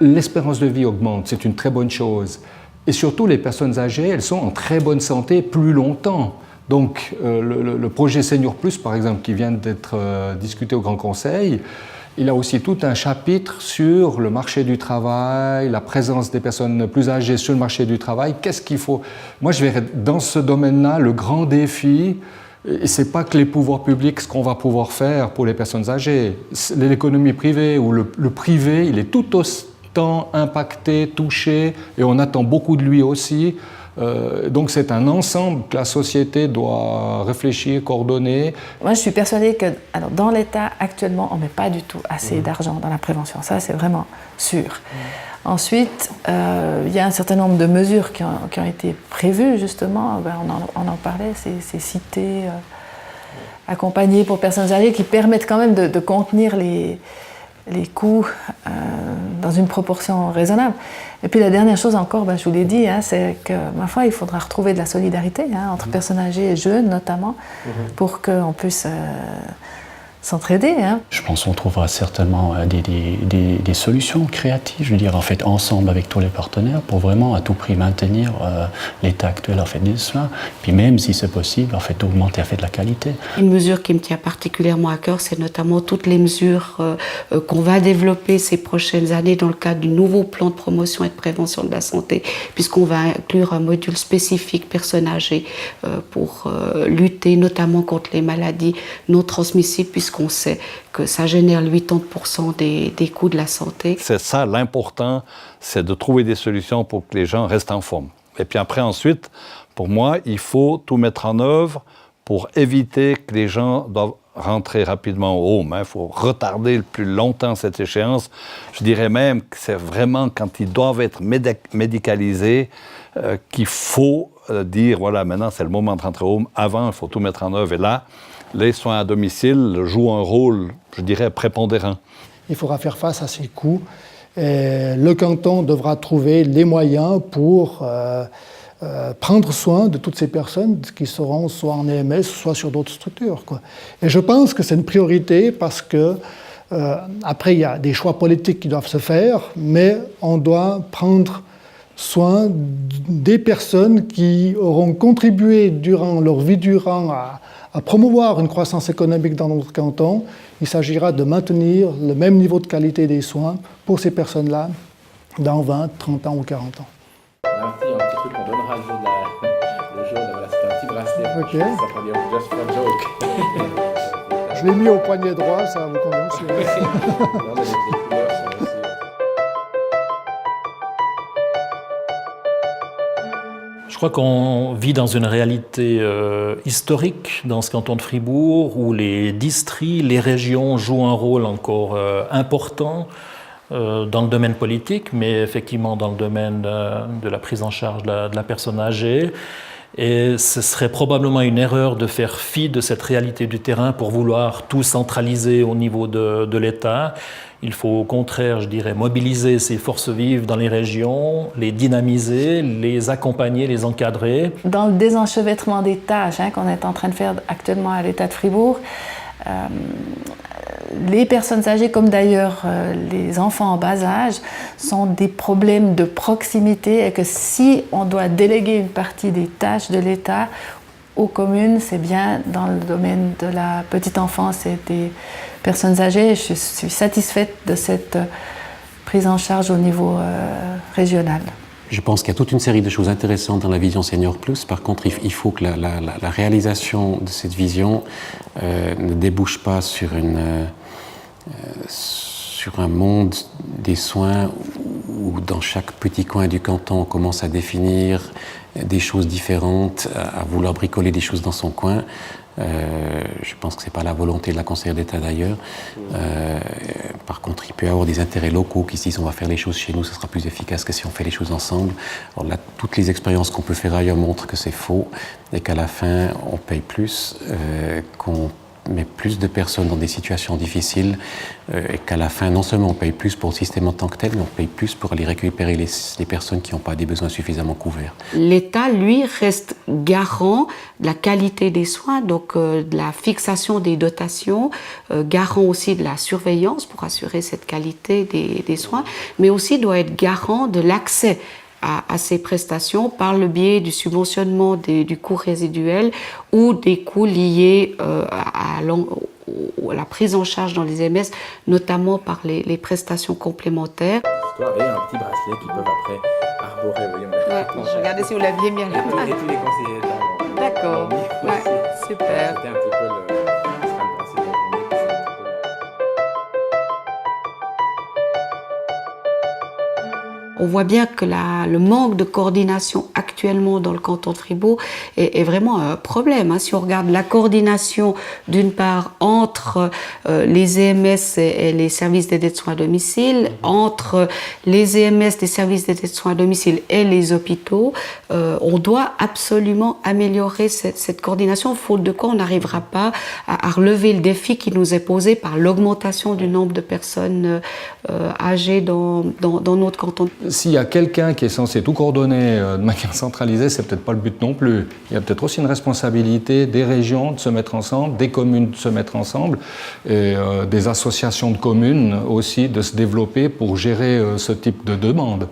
l'espérance de vie augmente, c'est une très bonne chose. Et surtout, les personnes âgées, elles sont en très bonne santé plus longtemps. Donc, le projet Senior Plus, par exemple, qui vient d'être discuté au Grand Conseil, il a aussi tout un chapitre sur le marché du travail, la présence des personnes plus âgées sur le marché du travail. Qu'est-ce qu'il faut? Moi, je verrais dans ce domaine-là le grand défi. Et ce n'est pas que les pouvoirs publics, ce qu'on va pouvoir faire pour les personnes âgées. L'économie privée ou le privé, il est tout autant impacté, touché, et on attend beaucoup de lui aussi. Donc c'est un ensemble que la société doit réfléchir, coordonner. Moi je suis persuadée que dans l'État actuellement on ne met pas du tout assez d'argent dans la prévention, ça c'est vraiment sûr. Ensuite, il y a un certain nombre de mesures qui ont été prévues justement, on en parlait, ces cités accompagnées pour personnes âgées qui permettent quand même de contenir les coûts dans une proportion raisonnable. Et puis la dernière chose encore, je vous l'ai dit, c'est que ma foi, il faudra retrouver de la solidarité entre personnes âgées et jeunes notamment, pour qu'on puisse s'entraider. Je pense qu'on trouvera certainement des solutions créatives, je veux dire, en fait, ensemble avec tous les partenaires, pour vraiment à tout prix maintenir l'état actuel en fait, des soins, puis même si c'est possible, en fait, augmenter en fait, la qualité. Une mesure qui me tient particulièrement à cœur, c'est notamment toutes les mesures qu'on va développer ces prochaines années dans le cadre du nouveau plan de promotion et de prévention de la santé, puisqu'on va inclure un module spécifique personnes âgées pour lutter notamment contre les maladies non transmissibles, puisqu'on sait que ça génère 80% des coûts de la santé. C'est ça l'important, c'est de trouver des solutions pour que les gens restent en forme. Et puis après, ensuite, pour moi, il faut tout mettre en œuvre pour éviter que les gens doivent rentrer rapidement au home. Il faut retarder le plus longtemps cette échéance. Je dirais même que c'est vraiment quand ils doivent être médicalisés qu'il faut dire, voilà, maintenant c'est le moment de rentrer au home. Avant, il faut tout mettre en œuvre. Et là, les soins à domicile jouent un rôle, je dirais, prépondérant. Il faudra faire face à ces coûts. Et le canton devra trouver les moyens pour prendre soin de toutes ces personnes qui seront soit en EMS, soit sur d'autres structures, quoi. Et je pense que c'est une priorité parce que, après, il y a des choix politiques qui doivent se faire, mais on doit prendre soin des personnes qui auront contribué durant leur vie à promouvoir une croissance économique dans notre canton. Il s'agira de maintenir le même niveau de qualité des soins pour ces personnes-là dans 20, 30 ans ou 40 ans. Un petit truc qu'on donnera le jour le jaune, voilà, c'est un petit bracelet. Okay. Ça s'appelle Just for Joke. Je l'ai mis au poignet droit, ça vous convient aussi. Non, mais les couleurs sont aussi... Je crois qu'on vit dans une réalité historique dans ce canton de Fribourg où les districts, les régions jouent un rôle encore important dans le domaine politique, mais effectivement dans le domaine de la prise en charge de la personne âgée. Et ce serait probablement une erreur de faire fi de cette réalité du terrain pour vouloir tout centraliser au niveau de l'État. Il faut au contraire, je dirais, mobiliser ces forces vives dans les régions, les dynamiser, les accompagner, les encadrer. Dans le désenchevêtrement des tâches qu'on est en train de faire actuellement à l'État de Fribourg, les personnes âgées, comme d'ailleurs les enfants en bas âge, sont des problèmes de proximité et que si on doit déléguer une partie des tâches de l'État aux communes, c'est bien dans le domaine de la petite enfance et des personnes âgées. Je suis satisfaite de cette prise en charge au niveau régional. Je pense qu'il y a toute une série de choses intéressantes dans la vision Senior Plus. Par contre, il faut que la réalisation de cette vision ne débouche pas sur un monde des soins où dans chaque petit coin du canton on commence à définir des choses différentes, à vouloir bricoler des choses dans son coin. Je pense que ce n'est pas la volonté de la conseillère d'État d'ailleurs. Par contre, il peut y avoir des intérêts locaux qui se disent on va faire les choses chez nous, ce sera plus efficace que si on fait les choses ensemble. Alors là, toutes les expériences qu'on peut faire ailleurs montrent que c'est faux et qu'à la fin, on paye plus qu'on met plus de personnes dans des situations difficiles et qu'à la fin, non seulement on paye plus pour le système en tant que tel, mais on paye plus pour aller récupérer les personnes qui n'ont pas des besoins suffisamment couverts. L'État, lui, reste garant de la qualité des soins, donc de la fixation des dotations, garant aussi de la surveillance pour assurer cette qualité des soins, mais aussi doit être garant de l'accès à ces prestations par le biais du subventionnement du coût résiduel ou des coûts liés à la prise en charge dans les EMS, notamment par les prestations complémentaires. Et un petit bracelet qu'ils peuvent après arborer. Vous voyez, Je regardais si vous l'aviez mis à la main. Et tous les conseillers d'armes. D'accord, super. C'était un petit peu le bracelet de On voit bien que le manque de coordination actuellement dans le canton de Fribourg est vraiment un problème. Si on regarde la coordination d'une part entre les EMS et les services d'aide de soins à domicile, entre les EMS des services d'aide de soins à domicile et les hôpitaux, on doit absolument améliorer cette coordination, faute de quoi on n'arrivera pas à relever le défi qui nous est posé par l'augmentation du nombre de personnes âgées dans notre canton. S'il y a quelqu'un qui est censé tout coordonner de manière centralisée, c'est peut-être pas le but non plus. Il y a peut-être aussi une responsabilité des régions de se mettre ensemble, des communes de se mettre ensemble, et des associations de communes aussi de se développer pour gérer ce type de demande.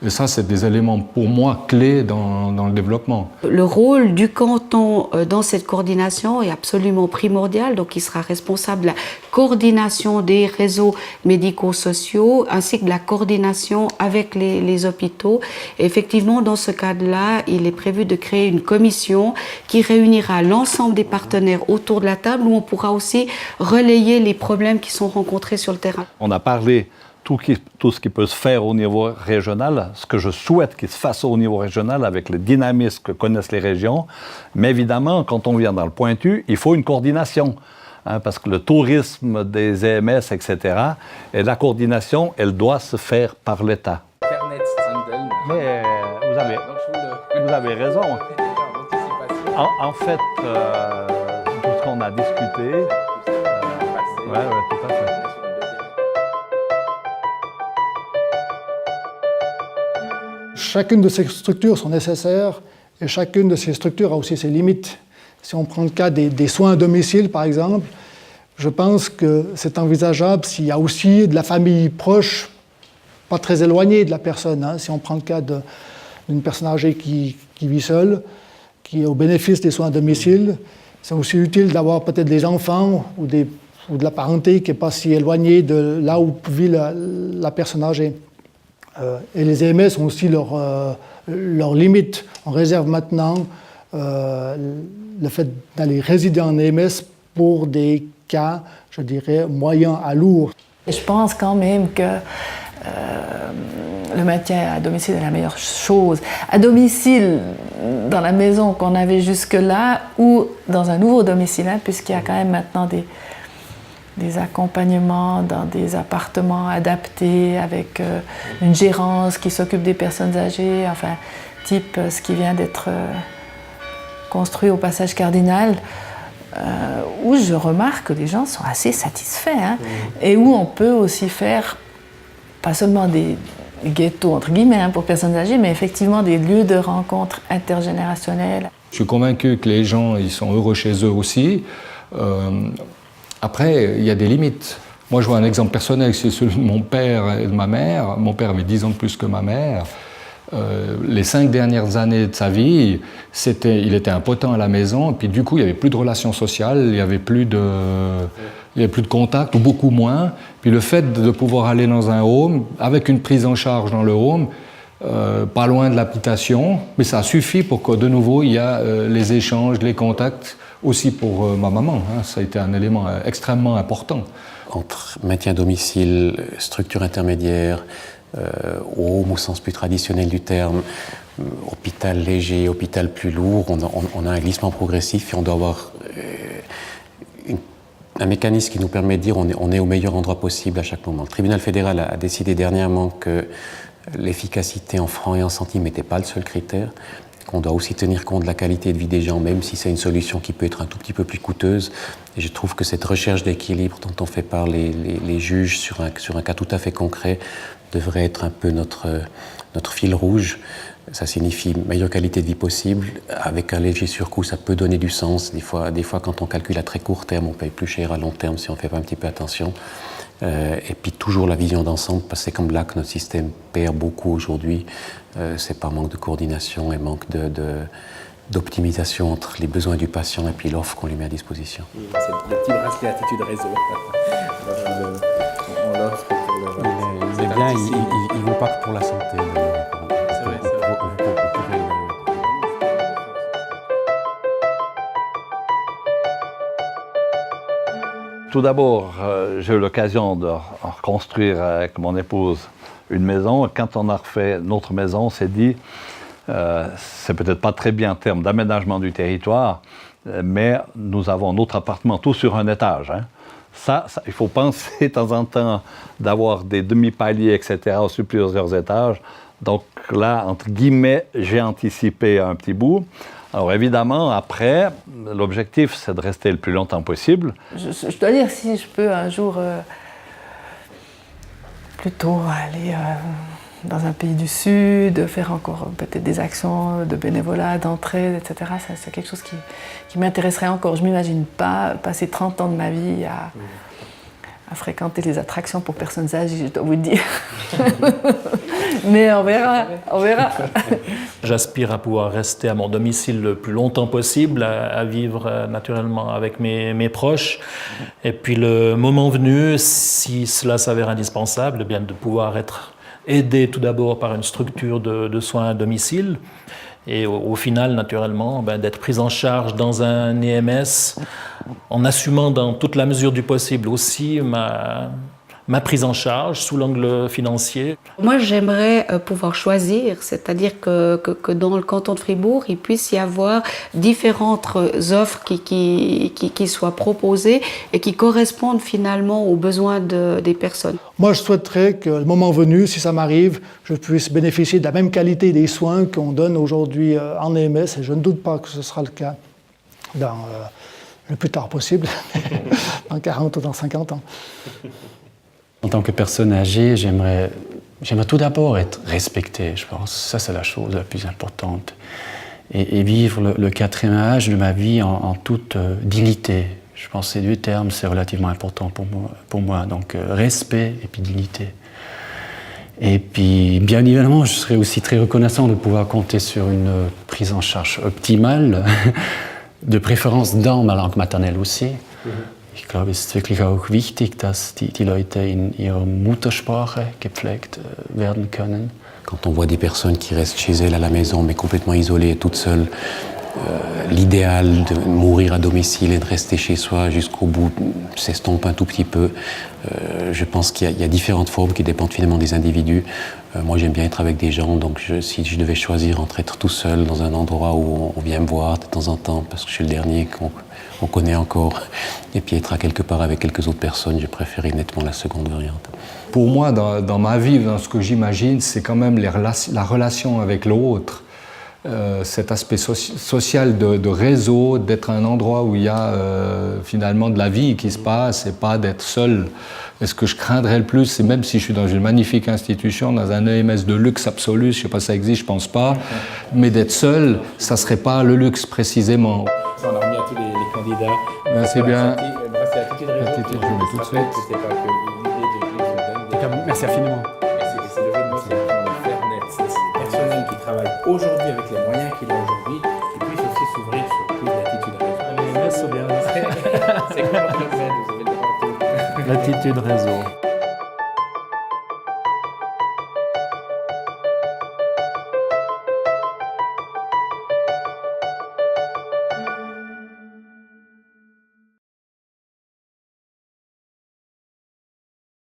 Et ça, c'est des éléments pour moi clés dans le développement. Le rôle du canton dans cette coordination est absolument primordial, donc il sera responsable de la coordination des réseaux médico-sociaux ainsi que de la coordination avec les hôpitaux. Et effectivement, dans ce cadre-là, il est prévu de créer une commission qui réunira l'ensemble des partenaires autour de la table où on pourra aussi relayer les problèmes qui sont rencontrés sur le terrain. On a parlé tout ce qui peut se faire au niveau régional, ce que je souhaite qu'il se fasse au niveau régional avec le dynamisme que connaissent les régions. Mais évidemment, quand on vient dans le pointu, il faut une coordination. Parce que le tourisme des EMS, etc., et la coordination, elle doit se faire par l'État. Mais vous avez raison. En fait, tout ce qu'on a discuté... ouais, tout à fait. Chacune de ces structures sont nécessaires et chacune de ces structures a aussi ses limites. Si on prend le cas des soins à domicile, par exemple, je pense que c'est envisageable s'il y a aussi de la famille proche, pas très éloignée de la personne. Si on prend le cas d'une personne âgée qui vit seule, qui est au bénéfice des soins à domicile, c'est aussi utile d'avoir peut-être des enfants ou de la parenté qui n'est pas si éloignée de là où vit la personne âgée. Et les EMS ont aussi leurs limites. On réserve maintenant le fait d'aller résider en EMS pour des cas, je dirais, moyens à lourds. Et je pense quand même que le maintien à domicile est la meilleure chose. À domicile, dans la maison qu'on avait jusque-là, ou dans un nouveau domicile, puisqu'il y a quand même maintenant des accompagnements dans des appartements adaptés avec une gérance qui s'occupe des personnes âgées, enfin, type ce qui vient d'être construit au passage Cardinal, où je remarque que les gens sont assez satisfaits, et où on peut aussi faire, pas seulement des ghettos, entre guillemets, pour personnes âgées, mais effectivement des lieux de rencontre intergénérationnelles. Je suis convaincu que les gens ils sont heureux chez eux aussi. Après, il y a des limites. Moi, je vois un exemple personnel, c'est celui de mon père et de ma mère. Mon père avait 10 ans de plus que ma mère. Les 5 dernières années de sa vie, il était impotent à la maison, et puis du coup, il n'y avait plus de relations sociales, il n'y avait plus de contact, ou beaucoup moins. Puis le fait de pouvoir aller dans un home, avec une prise en charge dans le home, pas loin de l'habitation, mais ça suffit pour que de nouveau, il y a les échanges, les contacts, aussi pour ma maman. Ça a été un élément extrêmement important. Entre maintien à domicile, structure intermédiaire, home au sens plus traditionnel du terme, hôpital léger, hôpital plus lourd, on a un glissement progressif et on doit avoir un mécanisme qui nous permet de dire on est au meilleur endroit possible à chaque moment. Le tribunal fédéral a décidé dernièrement que l'efficacité en francs et en centimes n'était pas le seul critère, qu'on doit aussi tenir compte de la qualité de vie des gens, même si c'est une solution qui peut être un tout petit peu plus coûteuse. Et je trouve que cette recherche d'équilibre dont on fait part les juges sur un cas tout à fait concret devrait être un peu notre fil rouge. Ça signifie meilleure qualité de vie possible. Avec un léger surcoût, ça peut donner du sens. Des fois, quand on calcule à très court terme, on paye plus cher à long terme si on ne fait pas un petit peu attention. Et puis toujours la vision d'ensemble, parce que c'est comme là que notre système perd beaucoup aujourd'hui. C'est par manque de coordination et manque d'optimisation entre les besoins du patient et puis l'offre qu'on lui met à disposition. C'est le petit bracelet attitude réseau. On l'offre pour le... Il est bien, il ne vaut pas que pour la santé. C'est vrai, c'est vrai. Tout d'abord, j'ai eu l'occasion de reconstruire avec mon épouse une maison. Quand on a refait notre maison, on s'est dit, c'est peut-être pas très bien en termes d'aménagement du territoire, mais nous avons notre appartement tout sur un étage. Hein. Ça, il faut penser de temps en temps d'avoir des demi-paliers, etc., sur plusieurs étages. Donc là, entre guillemets, j'ai anticipé un petit bout. Alors évidemment, après, l'objectif, c'est de rester le plus longtemps possible. Je dois dire, si je peux un jour plutôt aller dans un pays du Sud, faire encore peut-être des actions de bénévolat, d'entraide, etc., ça, c'est quelque chose qui m'intéresserait encore. Je ne m'imagine pas passer 30 ans de ma vie à fréquenter les attractions pour personnes âgées, je dois vous le dire. Mais on verra, on verra. J'aspire à pouvoir rester à mon domicile le plus longtemps possible, à vivre naturellement avec mes proches. Et puis le moment venu, si cela s'avère indispensable, eh bien de pouvoir être aidé tout d'abord par une structure de soins à domicile. Et au final, naturellement, d'être pris en charge dans un EMS, en assumant dans toute la mesure du possible aussi ma prise en charge sous l'angle financier. Moi, j'aimerais pouvoir choisir, c'est-à-dire que dans le canton de Fribourg, il puisse y avoir différentes offres qui soient proposées et qui correspondent finalement aux besoins des personnes. Moi, je souhaiterais que, le moment venu, si ça m'arrive, je puisse bénéficier de la même qualité des soins qu'on donne aujourd'hui en EMS, et je ne doute pas que ce sera le cas dans le plus tard possible, dans 40 ou dans 50 ans. En tant que personne âgée, j'aimerais tout d'abord être respecté, je pense. Ça, c'est la chose la plus importante. Et vivre le quatrième âge de ma vie en toute dignité. Je pense que ces deux termes, c'est relativement important pour moi. Donc, respect et puis dignité. Et puis, bien évidemment, je serais aussi très reconnaissant de pouvoir compter sur une prise en charge optimale, de préférence dans ma langue maternelle aussi. Ich glaube, es ist wirklich auch wichtig, dass die Leute in ihrer Muttersprache gepflegt werden können. Quand on voit des personnes qui restent chez elles à la maison, mais complètement isolées, toutes seules, l'idéal de mourir à domicile et de rester chez soi jusqu'au bout s'estompe un tout petit peu. Je pense qu'il y a différentes formes qui dépendent finalement des individus. Moi, j'aime bien être avec des gens, donc si je devais choisir entre être tout seul dans un endroit où on vient me voir de temps en temps, parce que je suis le dernier qu'on connaît encore, et puis être à quelque part avec quelques autres personnes, je préférais nettement la seconde variante. Pour moi, dans ma vie, dans ce que j'imagine, c'est quand même la relation avec l'autre. Cet aspect social de réseau, d'être un endroit où il y a finalement de la vie qui se passe et pas d'être seul. Et ce que je craindrais le plus, c'est même si je suis dans une magnifique institution, dans un EMS de luxe absolu, je ne sais pas si ça existe, je ne pense pas, mais d'être seul, ça ne serait pas le luxe précisément. On a remis à tous les candidats. Ben, c'est bien. C'est attitude réseau. Attitude, je mets tout de suite. C'est pas que l'idée de donne. Merci infiniment. C'est le jeu de mots, c'est de faire net. C'est personnel qui travaille aujourd'hui avec les moyens qu'il a aujourd'hui, qui puisse aussi s'ouvrir sur plus d'attitude réseau. Les MS, c'est bien. C'est comme le club med, vous avez le droit de... L'attitude réseau.